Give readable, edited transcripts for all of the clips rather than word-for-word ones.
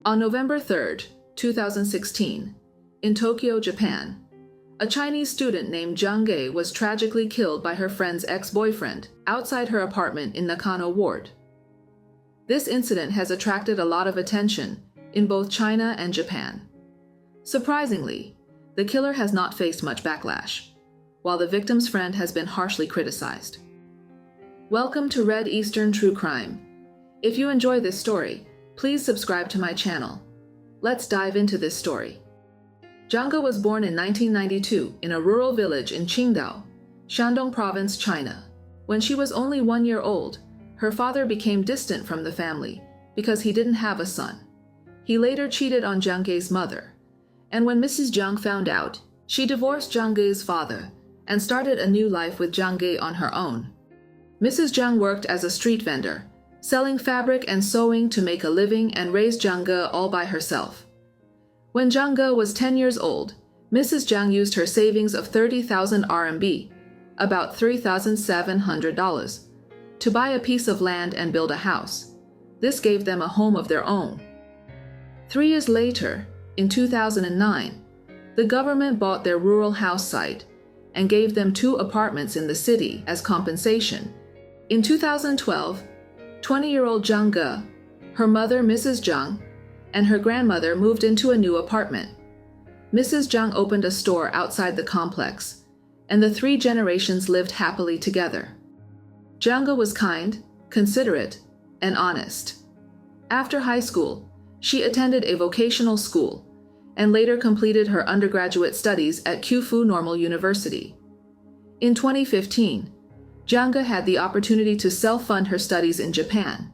On November 3, 2016, in Tokyo, Japan, a Chinese student named Jiang Ge was tragically killed by her friend's ex-boyfriend outside her apartment in Nakano Ward. This incident has attracted a lot of attention in both China and Japan. Surprisingly, the killer has not faced much backlash, while the victim's friend has been harshly criticized. Welcome to Red Eastern True Crime. If you enjoy this story, please subscribe to my channel. Let's dive into this story. Janga was born in 1992 in a rural village in Qingdao, Shandong Province, China. When she was only 1 year old, her father became distant from the family because he didn't have a son. He later cheated on Jiang Ge's mother, and when Mrs. Jiang found out, she divorced Jiang Ge's father and started a new life with Jiang Ge on her own. Mrs. Jiang worked as a street vendor, selling fabric and sewing to make a living and raised Jiang Ge all by herself. When Jiang Ge was 10 years old, Mrs. Jiang used her savings of 30,000 RMB, about $3,700, to buy a piece of land and build a house. This gave them a home of their own. 3 years later, in 2009, the government bought their rural house site and gave them 2 apartments in the city as compensation. In 2012, 20-year-old Jiang Ge, her mother Mrs. Jiang, and her grandmother moved into a new apartment. Mrs. Jiang opened a store outside the complex, and the 3 generations lived happily together. Jiang Ge was kind, considerate, and honest. After high school, she attended a vocational school and later completed her undergraduate studies at Kyushu Normal University. In 2015, Jiang Ge had the opportunity to self-fund her studies in Japan,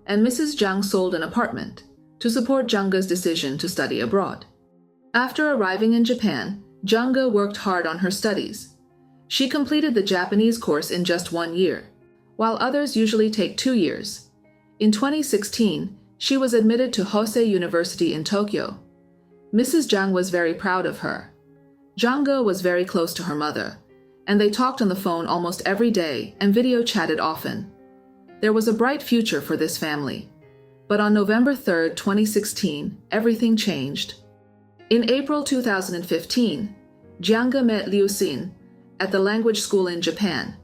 and Mrs. Jiang sold an apartment to support Jiang Ge's decision to study abroad. After arriving in Japan, Jiang Ge worked hard on her studies. She completed the Japanese course in just 1 year, while others usually take 2 years. In 2016, she was admitted to Hosei University in Tokyo. Mrs. Jiang was very proud of her. Jiang Ge was very close to her mother, and they talked on the phone almost every day and video chatted often. There was a bright future for this family. But on November 3, 2016, everything changed. In April 2015, Jiang Ge met Liu Xin at the language school in Japan.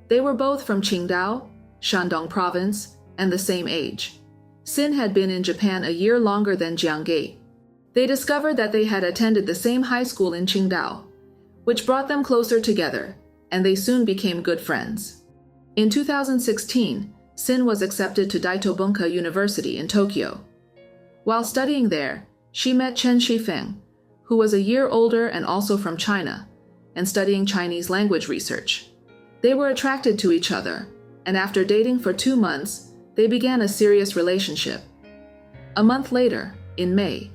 They were both from Qingdao, Shandong Province, and the same age. Xin had been in Japan a year longer than Jiang Ge. They discovered that they had attended the same high school in Qingdao, which brought them closer together, and they soon became good friends. In 2016, Xin was accepted to Daitobunka University in Tokyo. While studying there, she met Chen, who was a year older and also from China, and studying Chinese language research. They were attracted to each other, and after dating for 2 months, they began a serious relationship. A month later, in May,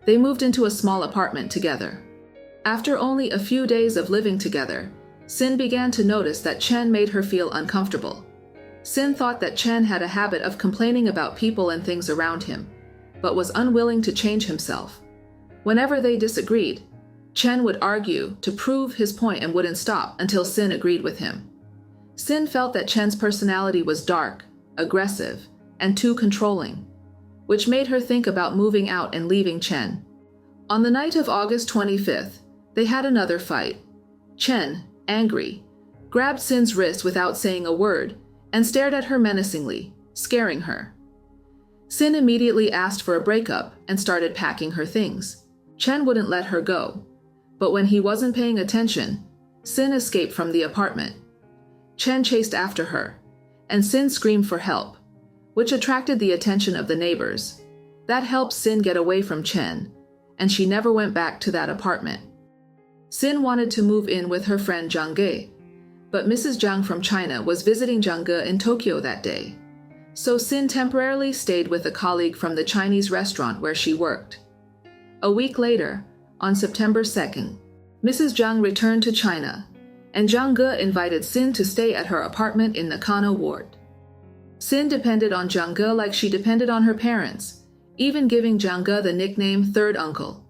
they moved into a small apartment together. After only a few days of living together, Xin began to notice that Chen made her feel uncomfortable. Xin thought that Chen had a habit of complaining about people and things around him, but was unwilling to change himself. Whenever they disagreed, Chen would argue to prove his point and wouldn't stop until Xin agreed with him. Xin felt that Chen's personality was dark, aggressive, and too controlling, which made her think about moving out and leaving Chen. On the night of August 25th, they had another fight. Chen, angry, grabbed Xin's wrist without saying a word and stared at her menacingly, scaring her. Xin immediately asked for a breakup and started packing her things. Chen wouldn't let her go, but when he wasn't paying attention, Xin escaped from the apartment. Chen chased after her, and Xin screamed for help, which attracted the attention of the neighbors. That helped Xin get away from Chen, and she never went back to that apartment. Xin wanted to move in with her friend Jiang Ge, but Mrs. Jiang from China was visiting Jiang Ge in Tokyo that day. So Xin temporarily stayed with a colleague from the Chinese restaurant where she worked. A week later, on September 2nd, Mrs. Jiang returned to China, and Jiang Ge invited Xin to stay at her apartment in Nakano Ward. Xin depended on Jiang Ge like she depended on her parents, even giving Jiang Ge the nickname Third Uncle.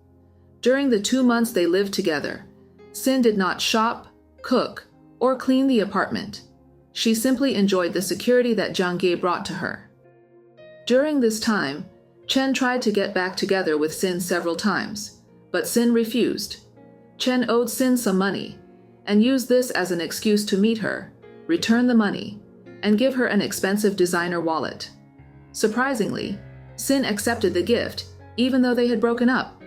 During the 2 months they lived together, Xin did not shop, cook, or clean the apartment. She simply enjoyed the security that Jiang Ge brought to her. During this time, Chen tried to get back together with Sin several times, but Sin refused. Chen owed Sin some money and used this as an excuse to meet her, return the money, and give her an expensive designer wallet. Surprisingly, Sin accepted the gift, even though they had broken up.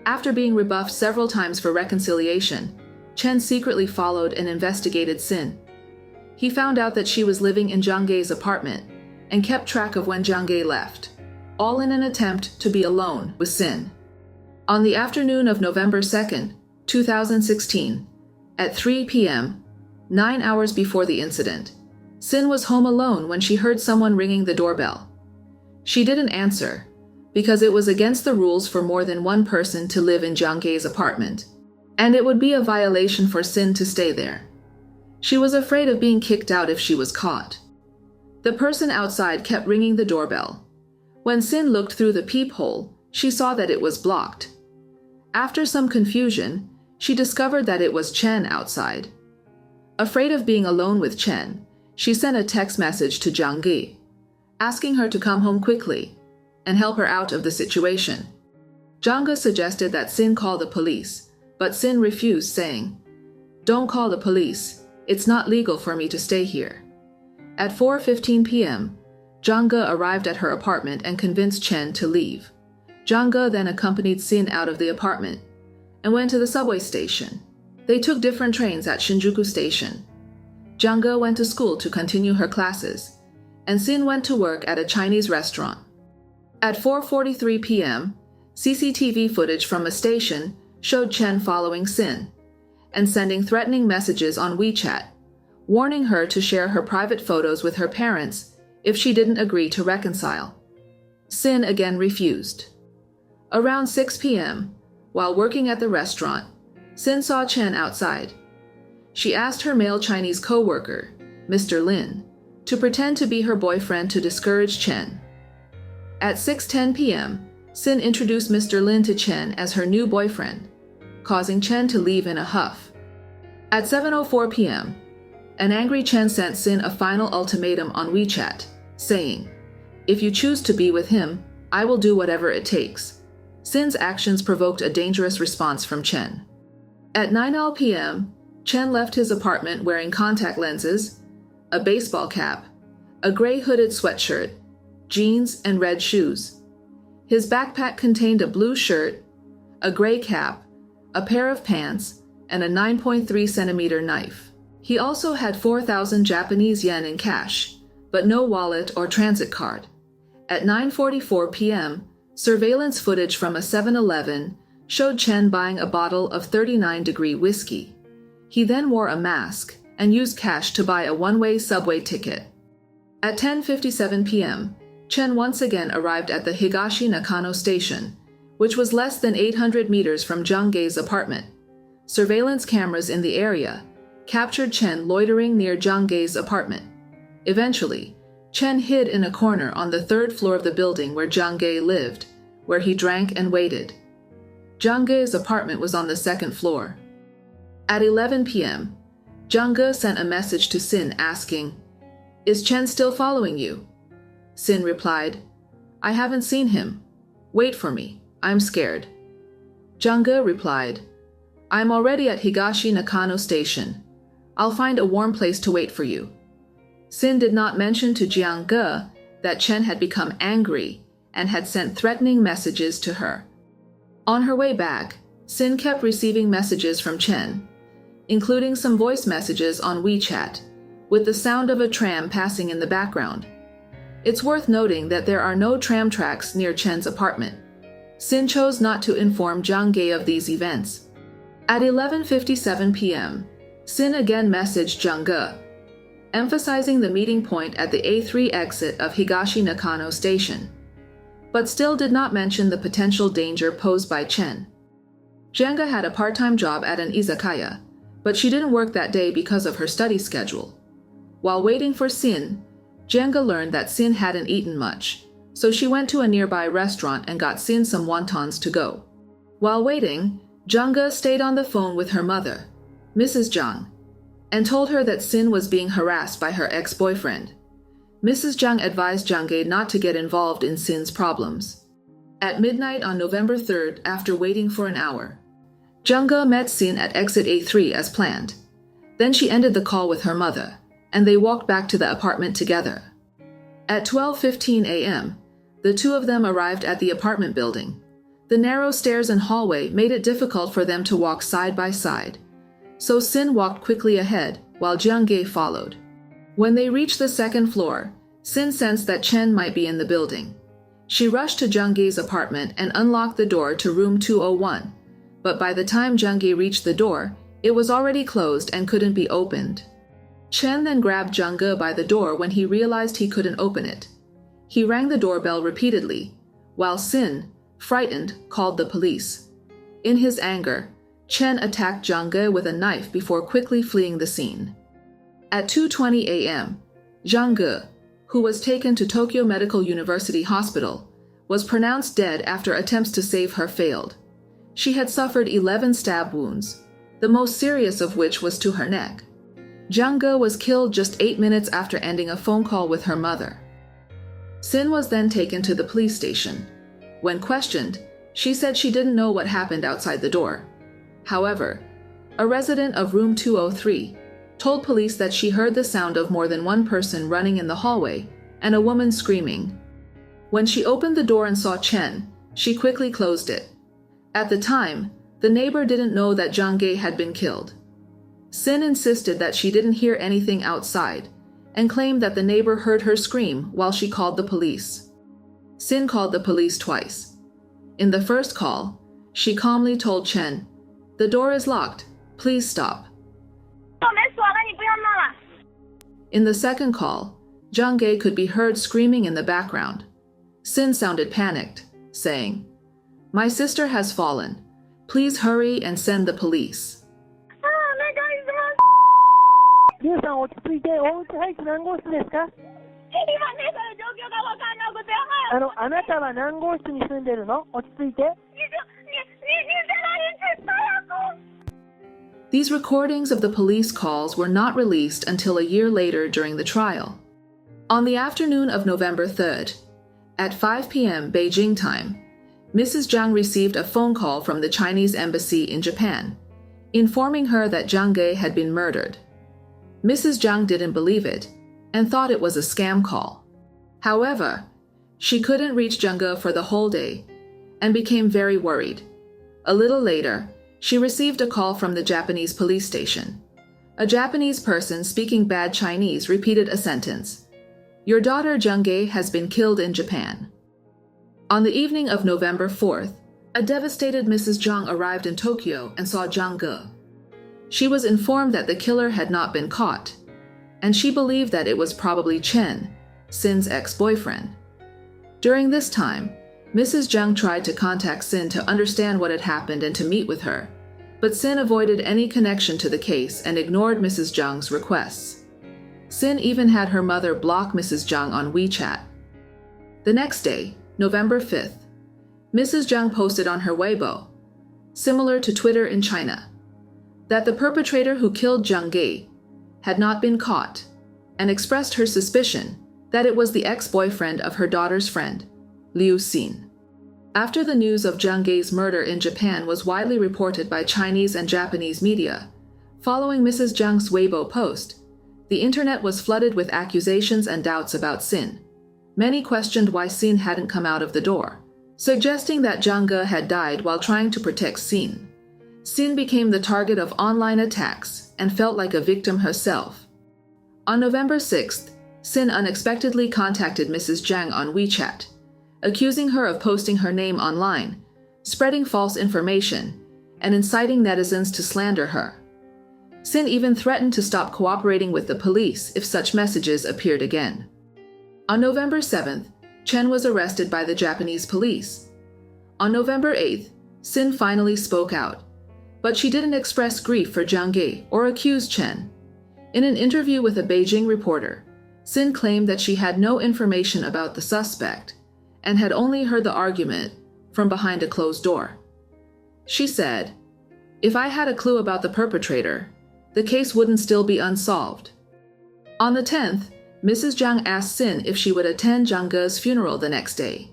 After being rebuffed several times for reconciliation, Chen secretly followed and investigated Sin. He found out that she was living in Jiang Ge's apartment and kept track of when Jiang Ge left, all in an attempt to be alone with Sin. On the afternoon of November 2nd, 2016, at 3 p.m., 9 hours before the incident, Sin was home alone when she heard someone ringing the doorbell. She didn't answer, because it was against the rules for more than one person to live in Jiang Ge's apartment, and it would be a violation for Sin to stay there. She was afraid of being kicked out if she was caught. The person outside kept ringing the doorbell. When Sin looked through the peephole, she saw that it was blocked. After some confusion, she discovered that it was Chen outside. Afraid of being alone with Chen, she sent a text message to Jiang Ge, asking her to come home quickly and help her out of the situation. Janga suggested that Sin call the police, but Sin refused, saying, "Don't call the police. It's not legal for me to stay here." At 4:15 p.m., Janga arrived at her apartment and convinced Chen to leave. Janga then accompanied Sin out of the apartment and went to the subway station. They took different trains at Shinjuku Station. Janga went to school to continue her classes, and Sin went to work at a Chinese restaurant. At 4:43 p.m., CCTV footage from a station showed Chen following Sin and sending threatening messages on WeChat, warning her to share her private photos with her parents if she didn't agree to reconcile. Sin again refused. Around 6 p.m., while working at the restaurant, Sin saw Chen outside. She asked her male Chinese co-worker, Mr. Lin, to pretend to be her boyfriend to discourage Chen. At 6:10 p.m., Sin introduced Mr. Lin to Chen as her new boyfriend, causing Chen to leave in a huff. At 7:04 p.m., an angry Chen sent Sin a final ultimatum on WeChat, saying, "If you choose to be with him, I will do whatever it takes." Sin's actions provoked a dangerous response from Chen. At 9 p.m., Chen left his apartment wearing contact lenses, a baseball cap, a gray hooded sweatshirt, jeans, and red shoes. His backpack contained a blue shirt, a gray cap, a pair of pants, and a 9.3 centimeter knife. He also had 4,000 Japanese yen in cash, but no wallet or transit card. At 9:44 p.m., surveillance footage from a 7-Eleven showed Chen buying a bottle of 39-degree whiskey. He then wore a mask and used cash to buy a one-way subway ticket. At 10:57 p.m., Chen once again arrived at the Higashi Nakano station, which was less than 800 meters from Jiang Ge's apartment. Surveillance cameras in the area captured Chen loitering near Jiang Ge's apartment. Eventually, Chen hid in a corner on the 3rd floor of the building where Jiang Ge lived, where he drank and waited. Jiang Ge's apartment was on the 2nd floor. At 11 p.m., Jiang Ge sent a message to Sin asking, "Is Chen still following you?" Sin replied, "I haven't seen him. Wait for me. I'm scared." Jiang Ge replied, "I'm already at Higashi Nakano Station. I'll find a warm place to wait for you." Sin did not mention to Jiang Ge that Chen had become angry and had sent threatening messages to her. On her way back, Sin kept receiving messages from Chen, including some voice messages on WeChat, with the sound of a tram passing in the background. It's worth noting that there are no tram tracks near Chen's apartment. Sin chose not to inform Jiang Ge of these events. At 11:57 p.m., Sin again messaged Jiang Ge, emphasizing the meeting point at the A3 exit of Higashi Nakano Station, but still did not mention the potential danger posed by Chen. Janga had a part-time job at an izakaya, but she didn't work that day because of her study schedule. While waiting for Sin, Janga learned that Sin hadn't eaten much, so she went to a nearby restaurant and got Sin some wontons to go. While waiting, Janga stayed on the phone with her mother, Mrs. Jiang, and told her that Sin was being harassed by her ex-boyfriend. Mrs. Jiang advised Jiang Ge not to get involved in Sin's problems. At midnight on November 3rd, after waiting for an hour, Janga met Sin at exit A3 as planned. Then she ended the call with her mother, and they walked back to the apartment together. At 12:15 a.m., the two of them arrived at the apartment building. The narrow stairs and hallway made it difficult for them to walk side by side, so Sin walked quickly ahead while Jiang Ge followed. When they reached the second floor, Sin sensed that Chen might be in the building. She rushed to Jiang Ge's apartment and unlocked the door to room 201, but by the time Jiang Ge reached the door, it was already closed and couldn't be opened. Chen then grabbed Jiang Ge by the door when he realized he couldn't open it. He rang the doorbell repeatedly, while Sin, frightened, called the police. In his anger, Chen attacked Jiang Ge with a knife before quickly fleeing the scene. At 2:20 a.m., Jiang Ge, who was taken to Tokyo Medical University Hospital, was pronounced dead after attempts to save her failed. She had suffered 11 stab wounds, the most serious of which was to her neck. Jiang Ge was killed just 8 minutes after ending a phone call with her mother. Sin was then taken to the police station. When questioned, she said she didn't know what happened outside the door. However, a resident of room 203 told police that she heard the sound of more than one person running in the hallway and a woman screaming. When she opened the door and saw Chen, she quickly closed it. At the time, the neighbor didn't know that Jiang Ge had been killed. Sin insisted that she didn't hear anything outside and claimed that the neighbor heard her scream while she called the police. Sin called the police twice. In the first call, she calmly told Chen, "The door is locked. Please stop." In the second call, Jiang Ge could be heard screaming in the background. Sin sounded panicked, saying, "My sister has fallen. Please hurry and send the police." 皆さん落ち着いて、おうち入って何号室ですか？今ね、その状況が分かんなくて、あなたは何号室に住んでるの？落ち着いて。These recordings of the police calls were not released until a year later during the trial. On the afternoon of November 3rd, at 5 p.m. Beijing time, Mrs. Jiang received a phone call from the Chinese embassy in Japan, informing her that Jiang Ge had been murdered. Mrs. Jiang didn't believe it and thought it was a scam call. However, she couldn't reach Jiang Ge for the whole day and became very worried. A little later, she received a call from the Japanese police station. A Japanese person speaking bad Chinese repeated a sentence. "Your daughter Jiang Ge has been killed in Japan." On the evening of November 4th, a devastated Mrs. Jiang arrived in Tokyo and saw Jiang Ge. She was informed that the killer had not been caught, and she believed that it was probably Chen, Sin's ex-boyfriend. During this time, Mrs. Jiang tried to contact Sin to understand what had happened and to meet with her, but Sin avoided any connection to the case and ignored Mrs. Jiang's requests. Sin even had her mother block Mrs. Jiang on WeChat. The next day, November 5th, Mrs. Jiang posted on her Weibo, similar to Twitter in China, that the perpetrator who killed Jiang Ge had not been caught, and expressed her suspicion that it was the ex-boyfriend of her daughter's friend, Liu Xin. After the news of Jiang Ge's murder in Japan was widely reported by Chinese and Japanese media, following Mrs. Jiang's Weibo post, the internet was flooded with accusations and doubts about Sin. Many questioned why Sin hadn't come out of the door, suggesting that Jiang Ge had died while trying to protect Sin. Sin became the target of online attacks and felt like a victim herself. On November 6th, Sin unexpectedly contacted Mrs. Jiang on WeChat, accusing her of posting her name online, spreading false information, and inciting netizens to slander her. Sin even threatened to stop cooperating with the police if such messages appeared again. On November 7th, Chen was arrested by the Japanese police. On November 8th, Sin finally spoke out, but she didn't express grief for Jiang Ge or accuse Chen. In an interview with a Beijing reporter, Sin claimed that she had no information about the suspect and had only heard the argument from behind a closed door. She said, "If I had a clue about the perpetrator, the case wouldn't still be unsolved." On the 10th, Mrs. Jiang asked Sin if she would attend Janga's funeral the next day.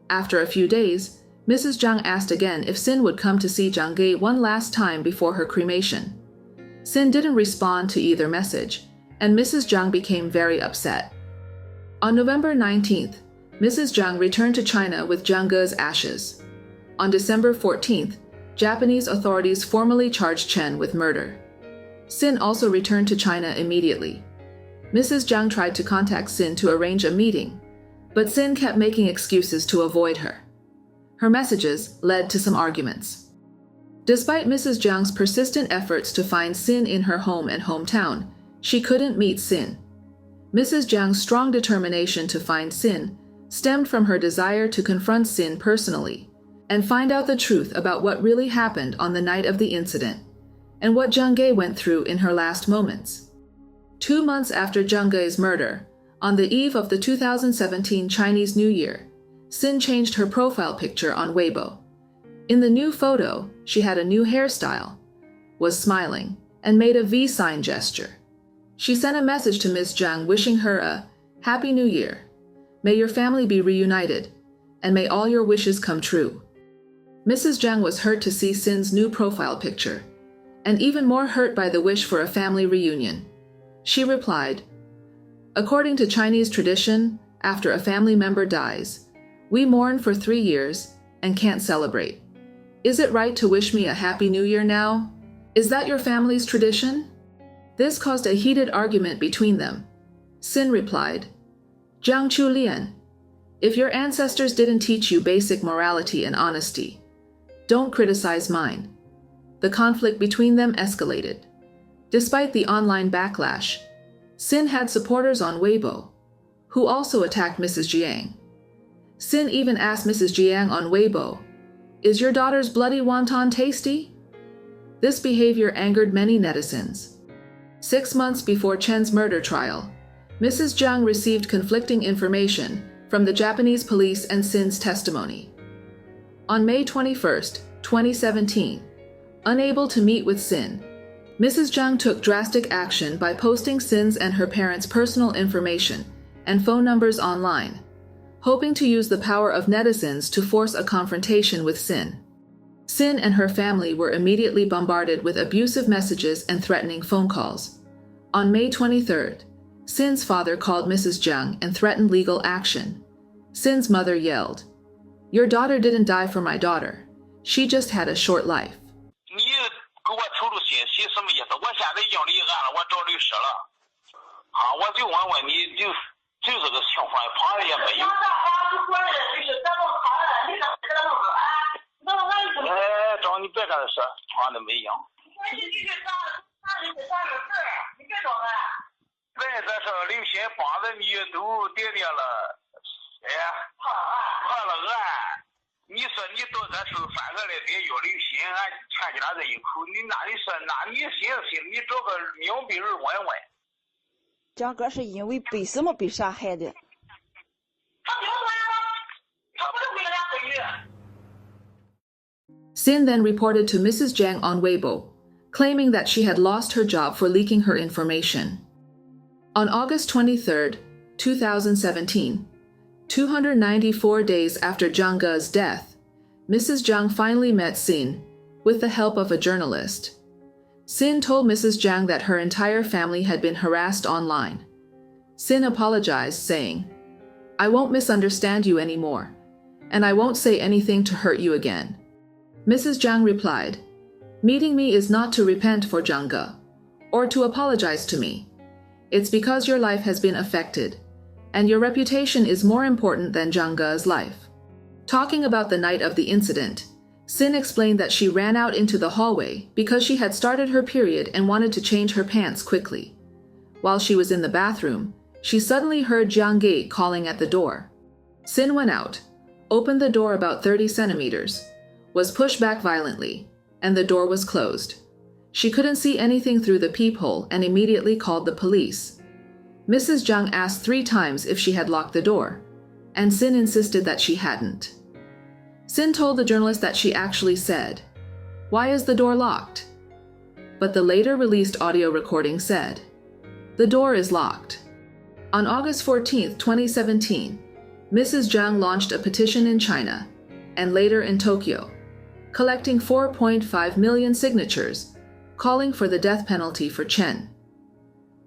After a few days, Mrs. Jiang asked again if Sin would come to see Jiang Ge one last time before her cremation. Sin didn't respond to either message, and Mrs. Jiang became very upset. On November 19th, Mrs. Jiang returned to China with Jiang Ge's ashes. On December 14th, Japanese authorities formally charged Chen with murder. Sin also returned to China immediately. Mrs. Jiang tried to contact Sin to arrange a meeting, but Sin kept making excuses to avoid her. Her messages led to some arguments. Despite Mrs. Jiang's persistent efforts to find Sin in her home and hometown, she couldn't meet Sin. Mrs. Jiang's strong determination to find Sin stemmed from her desire to confront Sin personally and find out the truth about what really happened on the night of the incident and what Jiang Ge went through in her last moments. 2 months after Jiang Ge's murder, on the eve of the 2017 Chinese New Year, Sin changed her profile picture on Weibo. In the new photo, she had a new hairstyle, was smiling, and made a V sign gesture. She sent a message to Ms. Jiang wishing her a Happy New Year. May your family be reunited, and may all your wishes come true. Mrs. Jiang was hurt to see Sin's new profile picture, and even more hurt by the wish for a family reunion. She replied, "According to Chinese tradition, after a family member dies, we mourn for 3 years and can't celebrate. Is it right to wish me a Happy New Year now? Is that your family's tradition?" This caused a heated argument between them. Sin replied, "Jiang Chu Lian, if your ancestors didn't teach you basic morality and honesty, don't criticize mine." The conflict between them escalated. Despite the online backlash, Sin had supporters on Weibo, who also attacked Mrs. Jiang. Sin even asked Mrs. Jiang on Weibo, "Is your daughter's bloody wonton tasty?" This behavior angered many netizens. 6 months before Chen's murder trial, Mrs. Jiang received conflicting information from the Japanese police and Sin's testimony. On May 21, 2017, unable to meet with Sin, Mrs. Jiang took drastic action by posting Sin's and her parents' personal information and phone numbers online, hoping to use the power of netizens to force a confrontation with Sin. Sin and her family were immediately bombarded with abusive messages and threatening phone calls. On May 23rd, Sin's father called Mrs. Jiang and threatened legal action. Sin's mother yelled, "Your daughter didn't die for my daughter. She just had a short life." 你给我透露信息什么意思？我现在已经立案了，我找律师了。我就问问你，就这个情况，旁人也没有。找你别跟他说，旁的没用。再说刘鑫帮着你都点了，破了案。你说你到这时候3个来别要刘鑫，俺全家这一口，你说你寻思寻思，你找个明白人问问。江哥是因为被什么被杀害的？他丢完了，他不是为了2个月。Sin then reported to Mrs. Jiang on Weibo, claiming that she had lost her job for leaking her information. On August 23, 2017, 294 days after Jiang Ge's death, Mrs. Jiang finally met Sin with the help of a journalist. Sin told Mrs. Jiang that her entire family had been harassed online. Sin apologized, saying, "I won't misunderstand you anymore, and I won't say anything to hurt you again." Mrs. Jiang replied, "Meeting me is not to repent for Jiang Ge, or to apologize to me. It's because your life has been affected, and your reputation is more important than Jiang Ge's life." Talking about the night of the incident, Sin explained that she ran out into the hallway because she had started her period and wanted to change her pants quickly. While she was in the bathroom, she suddenly heard Jiang Ge calling at the door. Sin went out, opened the door about 30 centimeters, was pushed back violently, and the door was closed. She couldn't see anything through the peephole and immediately called the police. Mrs. Jiang asked 3 times if she had locked the door, and Sin insisted that she hadn't. Sin told the journalist that she actually said, "Why is the door locked?" But the later released audio recording said, "The door is locked." On August 14, 2017, Mrs. Jiang launched a petition in China, and later in Tokyo, collecting 4.5 million signatures, calling for the death penalty for Chen.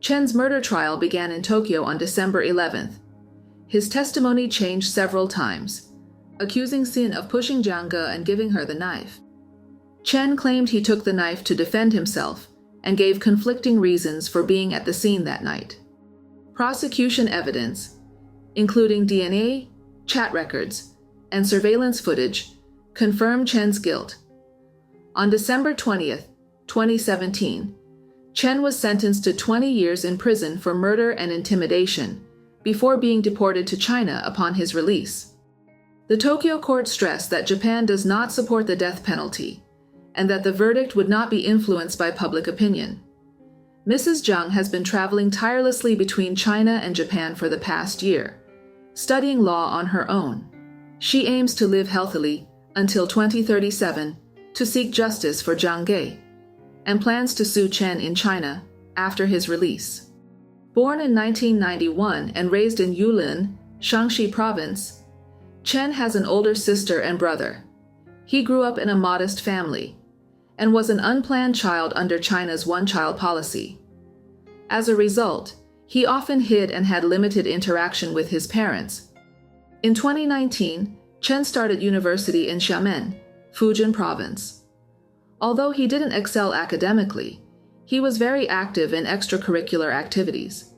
Chen's murder trial began in Tokyo on December 11th. His testimony changed several times, accusing Chen of pushing Janga and giving her the knife. Chen claimed he took the knife to defend himself and gave conflicting reasons for being at the scene that night. Prosecution evidence, including DNA, chat records, and surveillance footage, confirmed Chen's guilt. On December 20th, 2017, Chen was sentenced to 20 years in prison for murder and intimidation before being deported to China upon his release. The Tokyo court stressed that Japan does not support the death penalty and that the verdict would not be influenced by public opinion. Mrs. Jiang has been traveling tirelessly between China and Japan for the past year, studying law on her own. She aims to live healthily until 2037 to seek justice for Jiang Ge, and plans to sue Chen in China after his release. Born in 1991 and raised in Yulin, Shaanxi Province, Chen has an older sister and brother. He grew up in a modest family and was an unplanned child under China's one-child policy. As a result, he often hid and had limited interaction with his parents. In 2019, Chen started university in Xiamen, Fujian Province. Although he didn't excel academically, he was very active in extracurricular activities.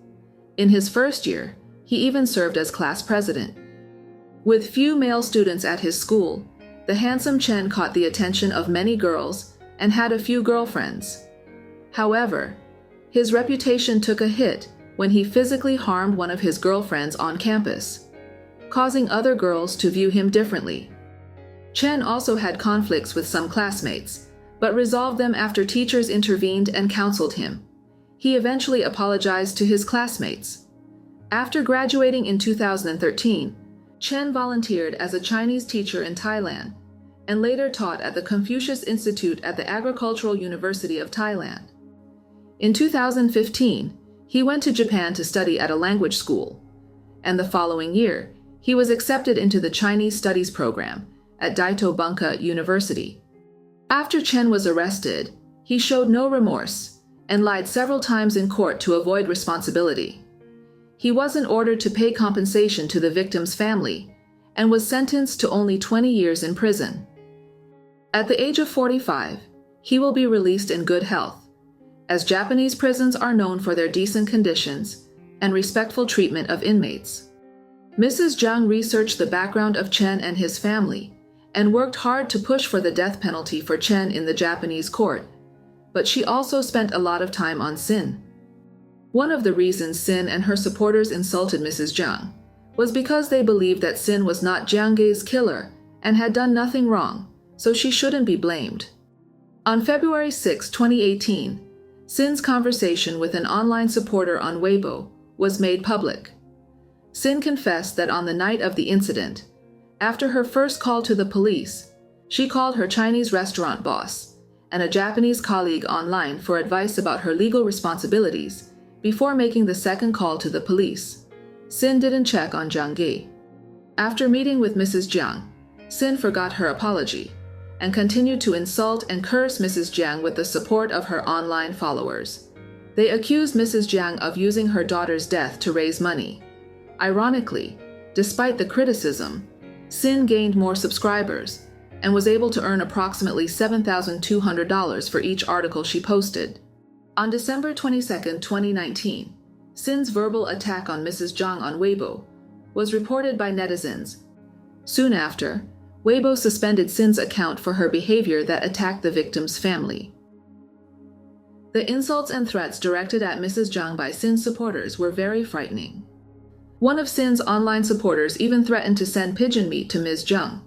In his first year, he even served as class president. With few male students at his school, the handsome Chen caught the attention of many girls and had a few girlfriends. However, his reputation took a hit when he physically harmed one of his girlfriends on campus, causing other girls to view him differently. Chen also had conflicts with some classmates, but resolved them after teachers intervened and counseled him. He eventually apologized to his classmates. After graduating in 2013, Chen volunteered as a Chinese teacher in Thailand and later taught at the Confucius Institute at the Agricultural University of Thailand. In 2015, he went to Japan to study at a language school, and the following year, he was accepted into the Chinese Studies program at Daito Bunka University. After Chen was arrested, he showed no remorse and lied several times in court to avoid responsibility. He wasn't ordered to pay compensation to the victim's family and was sentenced to only 20 years in prison. At the age of 45, he will be released in good health, as Japanese prisons are known for their decent conditions and respectful treatment of inmates. Mrs. Jiang researched the background of Chen and his family and worked hard to push for the death penalty for Chen in the Japanese court, but she also spent a lot of time on Chen. One of the reasons Chen and her supporters insulted Mrs. Jiang was because they believed that Chen was not Jiang Ge's killer and had done nothing wrong, so she shouldn't be blamed. On February 6, 2018, Chen's conversation with an online supporter on Weibo was made public. Chen confessed that on the night of the incident, after her first call to the police, she called her Chinese restaurant boss and a Japanese colleague online for advice about her legal responsibilities before making the second call to the police. Chen didn't check on Jiang Ge. After meeting with Mrs. Jiang, Chen forgot her apology and continued to insult and curse Mrs. Jiang with the support of her online followers. They accused Mrs. Jiang of using her daughter's death to raise money. Ironically, despite the criticism, Chen gained more subscribers and was able to earn approximately $7,200 for each article she posted. On December 22, 2019, Chen's verbal attack on Mrs. Jiang on Weibo was reported by netizens. Soon after, Weibo suspended Chen's account for her behavior that attacked the victim's family. The insults and threats directed at Mrs. Jiang by Chen's supporters were very frightening. One of Chen's online supporters even threatened to send pigeon meat to Ms. Jiang,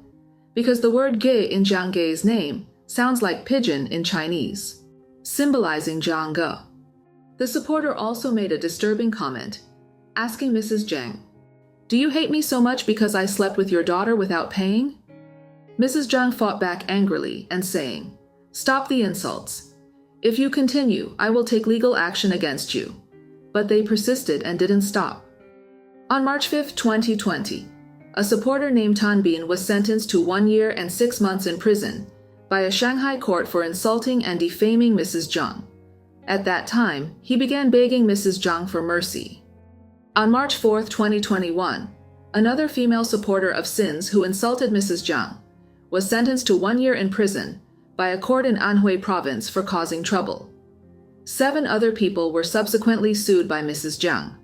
because the word Ge in Jiang Ge's name sounds like pigeon in Chinese, symbolizing Jiang Ge. The supporter also made a disturbing comment, asking Mrs. Jiang, "Do you hate me so much because I slept with your daughter without paying?" Mrs. Jiang fought back angrily and saying, "Stop the insults. If you continue, I will take legal action against you." But they persisted and didn't stop. On March 5, 2020, a supporter named Tan Bin was sentenced to 1 year and 6 months in prison by a Shanghai court for insulting and defaming Mrs. Jiang. At that time, he began begging Mrs. Jiang for mercy. On March 4, 2021, another female supporter of Sin's who insulted Mrs. Jiang was sentenced to 1 year in prison by a court in Anhui province for causing trouble. 7 other people were subsequently sued by Mrs. Jiang.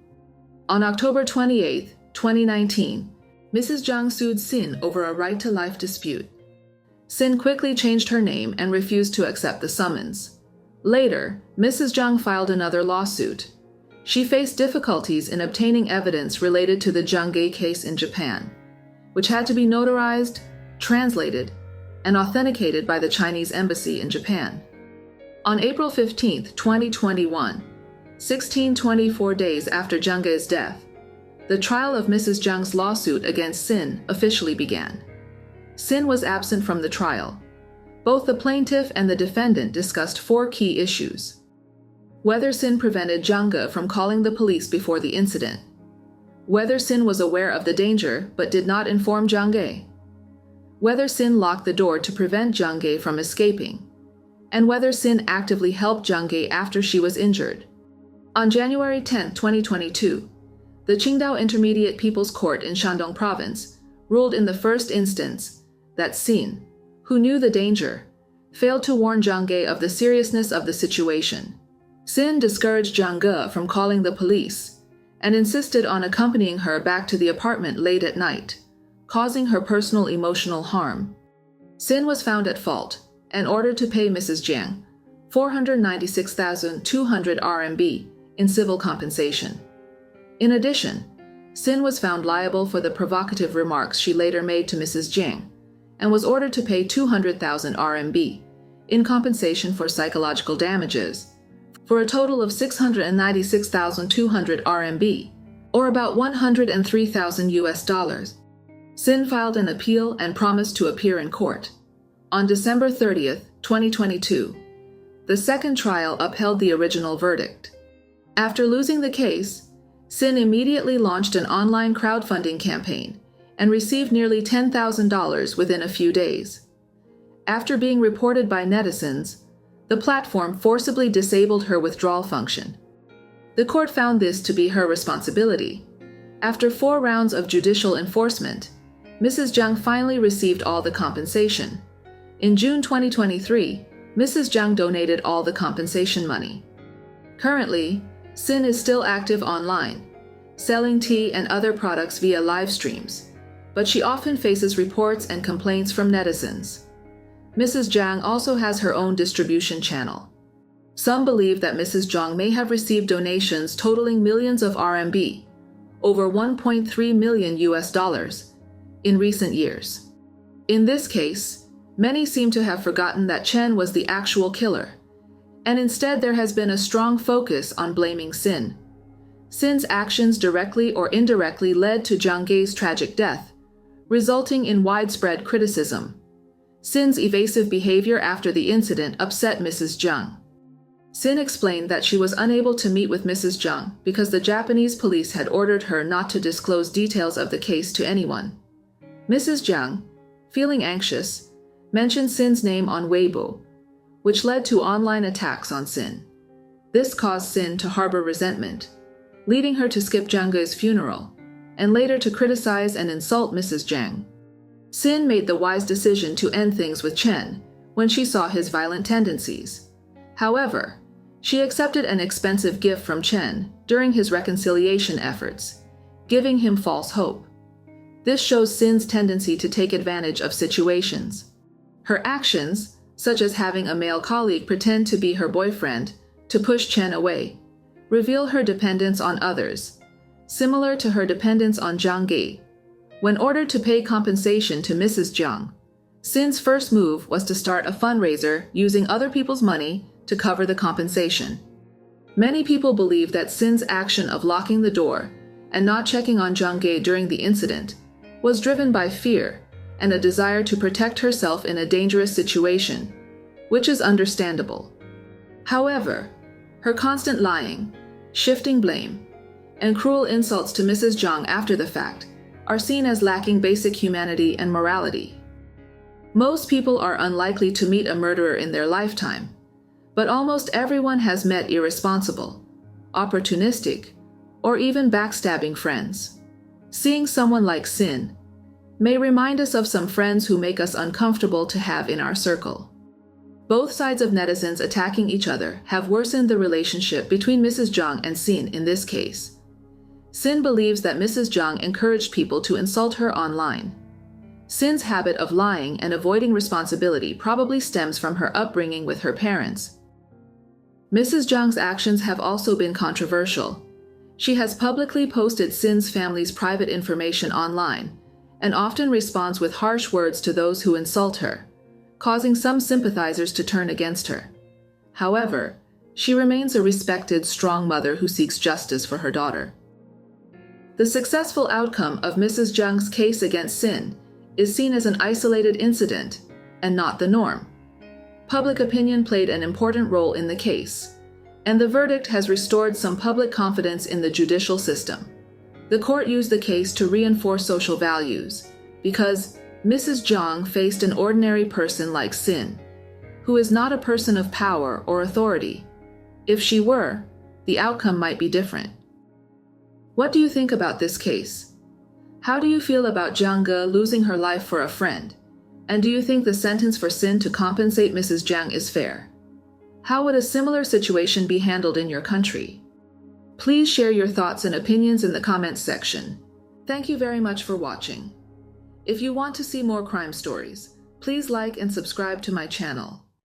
On October 28, 2019, Mrs. Jiang sued Sin over a right-to-life dispute. Sin quickly changed her name and refused to accept the summons. Later, Mrs. Jiang filed another lawsuit. She faced difficulties in obtaining evidence related to the Jiang Ge case in Japan, which had to be notarized, translated, and authenticated by the Chinese embassy in Japan. On April 15, 2021, 24 days after Jiang Ge's death, the trial of Mrs. Jiang's lawsuit against Sin officially began. Sin was absent from the trial. Both the plaintiff and the defendant discussed 4 key issues: whether Sin prevented Janga from calling the police before the incident, whether Sin was aware of the danger but did not inform Jiang Ge, whether Sin locked the door to prevent Jiang Ge from escaping, and whether Sin actively helped Jiang Ge after she was injured. On January 10, 2022, the Qingdao Intermediate People's Court in Shandong Province ruled in the first instance that Sin, who knew the danger, failed to warn Jiang Ge of the seriousness of the situation. Sin discouraged Jiang Ge from calling the police and insisted on accompanying her back to the apartment late at night, causing her personal emotional harm. Sin was found at fault and ordered to pay Mrs. Jiang 496,200 RMB in civil compensation. In addition, Sin was found liable for the provocative remarks she later made to Mrs. Jiang and was ordered to pay 200,000 RMB in compensation for psychological damages, for a total of 696,200 RMB, or about $103,000. Sin filed an appeal and promised to appear in court. On December 30, 2022, the second trial upheld the original verdict. After losing the case, Sin immediately launched an online crowdfunding campaign and received nearly $10,000 within a few days. After being reported by netizens, the platform forcibly disabled her withdrawal function. The court found this to be her responsibility. After 4 rounds of judicial enforcement, Mrs. Jiang finally received all the compensation. In June 2023, Mrs. Jiang donated all the compensation money. Currently, Sin is still active online, selling tea and other products via live streams, but she often faces reports and complaints from netizens. Mrs. Jiang also has her own distribution channel. Some believe that Mrs. Jiang may have received donations totaling millions of RMB, over $1.3 million in recent years. In this case, many seem to have forgotten that Chen was the actual killer, and instead there has been a strong focus on blaming Sin. Sin's actions directly or indirectly led to Jiang Ge's tragic death, resulting in widespread criticism. Sin's evasive behavior after the incident upset Mrs. Jiang. Sin explained that she was unable to meet with Mrs. Jiang because the Japanese police had ordered her not to disclose details of the case to anyone. Mrs. Jiang, feeling anxious, mentioned Sin's name on Weibo, which led to online attacks on Sin. This caused Sin to harbor resentment, leading her to skip Jiang Ge's funeral, and later to criticize and insult Mrs. Jiang. Sin made the wise decision to end things with Chen when she saw his violent tendencies. However, she accepted an expensive gift from Chen during his reconciliation efforts, giving him false hope. This shows Sin's tendency to take advantage of situations. Her actions, such as having a male colleague pretend to be her boyfriend to push Chen away, reveal her dependence on others, similar to her dependence on Jiang Ge. When ordered to pay compensation to Mrs. Jiang, Sin's first move was to start a fundraiser using other people's money to cover the compensation. Many people believe that Sin's action of locking the door and not checking on Jiang Ge during the incident was driven by fear and a desire to protect herself in a dangerous situation, which is understandable. However, her constant lying, shifting blame, and cruel insults to Mrs. Jiang after the fact are seen as lacking basic humanity and morality. Most people are unlikely to meet a murderer in their lifetime, but almost everyone has met irresponsible, opportunistic, or even backstabbing friends. Seeing someone like Chen may remind us of some friends who make us uncomfortable to have in our circle. Both sides of netizens attacking each other have worsened the relationship between Mrs. Jiang and Chen in this case. Chen believes that Mrs. Jiang encouraged people to insult her online. Chen's habit of lying and avoiding responsibility probably stems from her upbringing with her parents. Mrs. Jiang's actions have also been controversial. She has publicly posted Chen's family's private information online and often responds with harsh words to those who insult her, causing some sympathizers to turn against her. However, she remains a respected, strong mother who seeks justice for her daughter. The successful outcome of Mrs. Jiang's case against Chen is seen as an isolated incident and not the norm. Public opinion played an important role in the case, and the verdict has restored some public confidence in the judicial system. The court used the case to reinforce social values because Mrs. Jiang faced an ordinary person like Chen, who is not a person of power or authority. If she were, the outcome might be different. What do you think about this case? How do you feel about Jiang Ge losing her life for a friend? And do you think the sentence for Chen to compensate Mrs. Jiang is fair? How would a similar situation be handled in your country? Please share your thoughts and opinions in the comments section. Thank you very much for watching. If you want to see more crime stories, please like and subscribe to my channel.